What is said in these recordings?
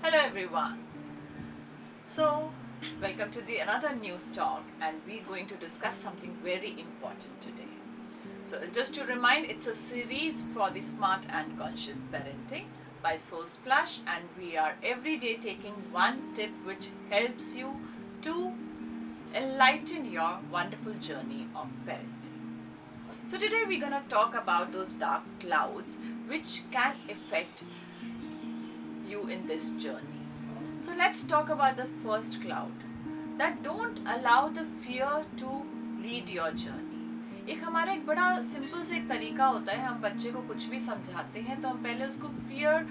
Hello everyone. So welcome to the another new talk, and we're going to discuss something very important today. So just to remind, it's a series for the smart and conscious parenting by Soul Splash, and we are every day taking one tip which helps you to enlighten your wonderful journey of parenting. So today we're going to talk about those dark clouds which can affect you in this journey. So let's talk about the first cloud, that don't allow the fear to lead your journey. एक हमारा एक बड़ा simple से एक तरीका होता है, हम बच्चे को कुछ भी समझाते हैं तो हम पहले उसको फियर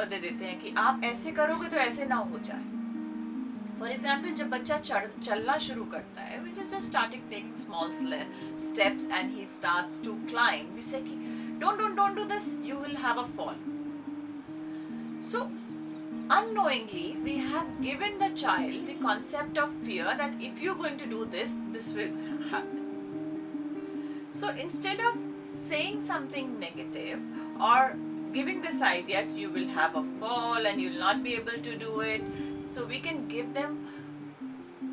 दे देते हैं कि आप ऐसे करोगे तो ऐसे ना हो जाए. फॉर एग्जाम्पल, जब बच्चा चलना शुरू करता है, which is just starting taking small steps and he starts to climb, we say कि don't do this, you will have a fall. So unknowingly we have given the child the concept of fear that if you're going to do this, this will happen. So instead of saying something negative or giving this idea that you will have a fall and you'll not be able to do it, so we can give them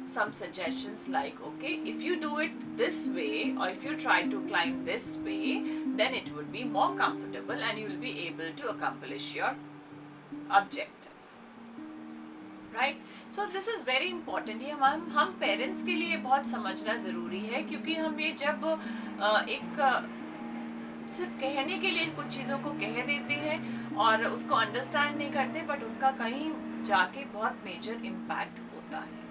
some suggestions like, okay, if you do it this way or if you try to climb this way, then it would be more comfortable and you will be able to accomplish your objective. Right. So this is very important. ये हम parents के लिए बहुत समझना ज़रूरी है, क्योंकि हम ये जब एक सिर्फ कहने के लिए कुछ चीज़ों को कह देते हैं और उसको अंडरस्टैंड नहीं करते, बट उनका कहीं जाके बहुत मेजर इम्पैक्ट होता है.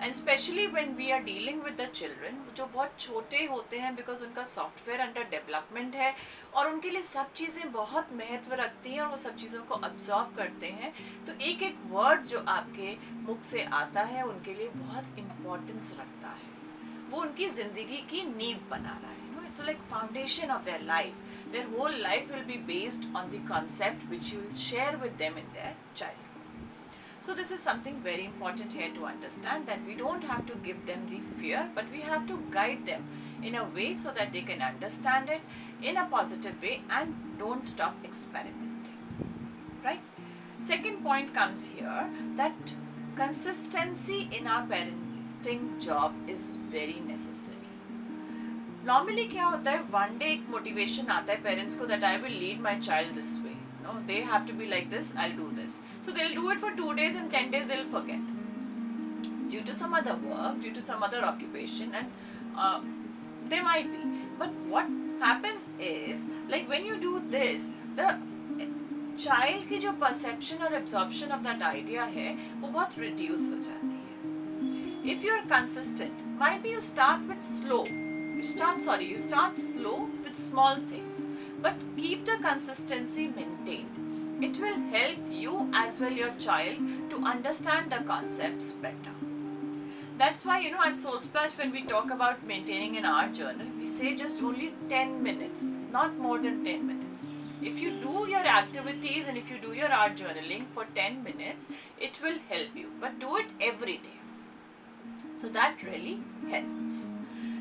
And specially when we are dealing with the children जो बहुत छोटे होते हैं, बिकॉज उनका सॉफ्टवेयर अंडर डेवलपमेंट है और उनके लिए सब चीज़ें बहुत महत्व रखती हैं और वो सब चीज़ों को अब्जॉर्ब करते हैं. तो एक एक वर्ड जो आपके मुख से आता है उनके लिए बहुत इम्पोर्टेंस रखता है. वो उनकी ज़िंदगी की नींव बना रहा है. It's like foundation of their life. Their whole life will be based on the concept which you will share with them in their child. So this is something very important here to understand, that we don't have to give them the fear, but we have to guide them in a way so that they can understand it in a positive way and don't stop experimenting. Right? Second point comes here, that consistency in our parenting job is very necessary. Normally क्या होता है, one day एक motivation आता है parents को that I will lead my child this way. No, they have to be like this, I'll do this. So they'll do it for 2 days and 10 days they'll forget. Due to some other work, due to some other occupation, and they might be. But what happens is, like when you do this, the child की जो perception और absorption of that idea है, वो बहुत reduce हो जाती है. If you're consistent, might be you start slow with small things, but keep the consistency maintained. It will help you as well your child to understand the concepts better. That's why, at Soul Splash, when we talk about maintaining in our journal, we say just only 10 minutes, not more than 10 minutes. If you do your activities and if you do your art journaling for 10 minutes, it will help you. But do it every day. So that really helps.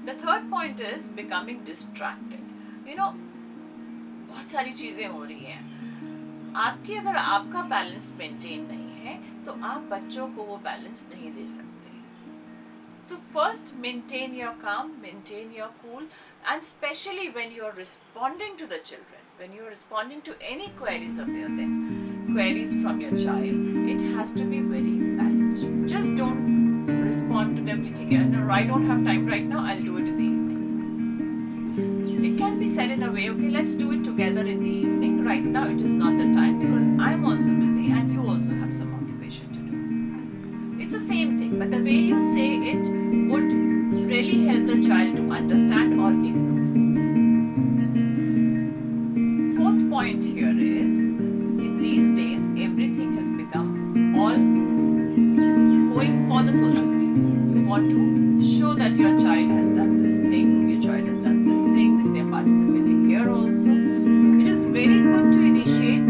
The third point is becoming distracted. बहुत सारी चीज़ें हो रही हैं आपकी. अगर आपका balance maintain नहीं है तो आप बच्चों को वो बैलेंस नहीं दे सकते. So first, maintain your calm, maintain your cool, and especially when you are responding to the children, when you are responding to any queries of queries from your child, it has to be very balanced. Just don't respond to them. No, I don't have time right now, I'll do it in the evening. It can be said in a way, okay, let's do it together in the evening. Right now it is not the time because I'm also busy and you also have some occupation to do. It's the same thing, but the way you say it would really help the child to understand or ignore. Fourth point here is, in these days everything has become all going for the social media. You want to show that your child has done this thing, your child has done this thing, they are participating here also. It is very good to initiate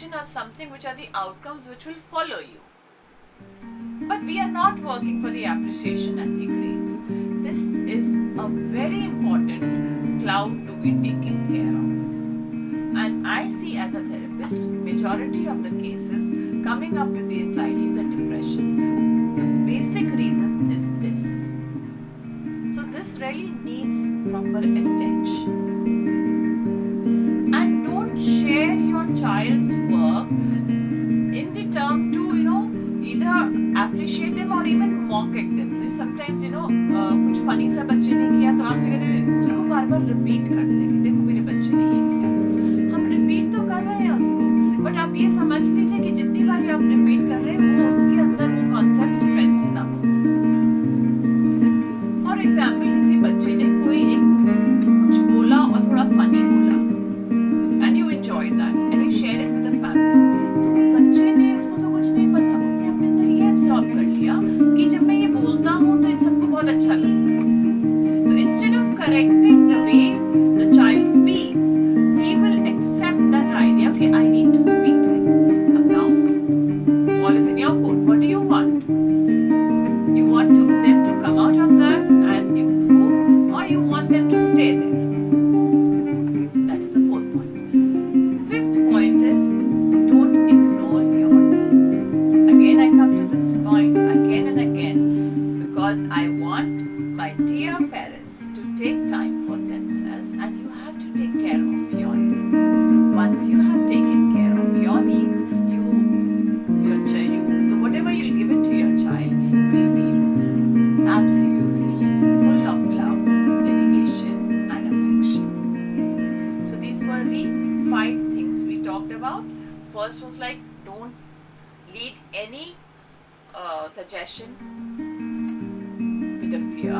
appreciation or something which are the outcomes which will follow you. But we are not working for the appreciation and the grades. This is a very important cloud to be taken care of. And I see as a therapist, majority of the cases coming up with the anxieties and depressions, the basic reason is this. So this really needs proper attention. And don't share your child's work in the term to, either appreciate them or even mock at them. Sometimes, कुछ funny सा बच्चे ने किया तो आप उसको बार बार repeat करते हैं कि देखो मेरे बच्चे ने ये किया. हम repeat तो कर रहे हैं उसको, but आप ये समझ लीजिए कि जितनी बार आप repeat कर रहे हैं वो उसके अंदर वो concept strengthen ना हो. For example, किसी बच्चे ने कोई कुछ बोला और थोड़ा funny बोला, and you enjoy that and you share it with the family. तो बच्चे ने उसको तो कुछ नहीं पता, उसने अपने अंदर ये absorb कर लिया कि जब मैं ये बोलता हूँ तो इन सबको बहुत अच्छा लगता है. तो instead of correcting the way the child speaks, he will accept that idea. Okay, I need to speak like this. Now, all is in your court. What do you want? You want them to come out of that and improve, or you want them to stay there? That is the fourth point. Fifth point is don't ignore your needs. Again, I come to this point again and again because I want my dear parents to take time for themselves, and you have to take care of your needs. Once you have taken care of your needs, whatever you give it to your child will be absolutely full of love, dedication and affection. So these were the 5 things we talked about. First was like, don't lead any suggestion with a fear.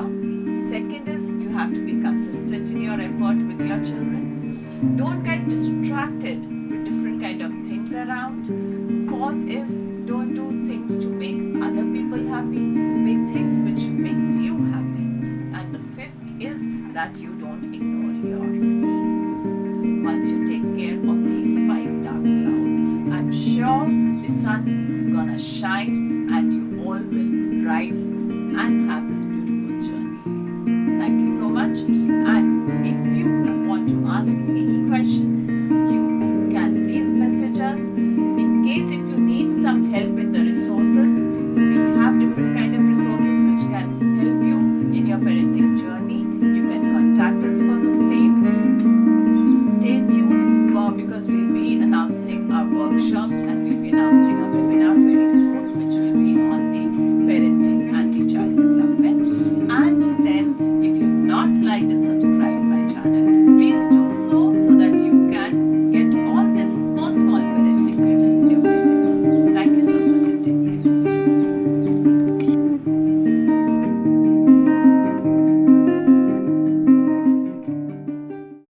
Second is, you have to be consistent in your effort with your children. Don't get distracted with different kind of things around. Fourth is, don't do things to make other people happy. Make things which makes you happy. And the fifth is that you don't ignore your needs. Once you take care of these 5 dark clouds, I'm sure the sun is gonna shine and you all will rise and have this beautiful journey. Thank you so much. And if you want to ask any questions, you can please message us. In case if you need some help with the resources, we have different kind of resources which can help you in your parenting journey. You can contact us for the same. Stay tuned because we'll be announcing our workshops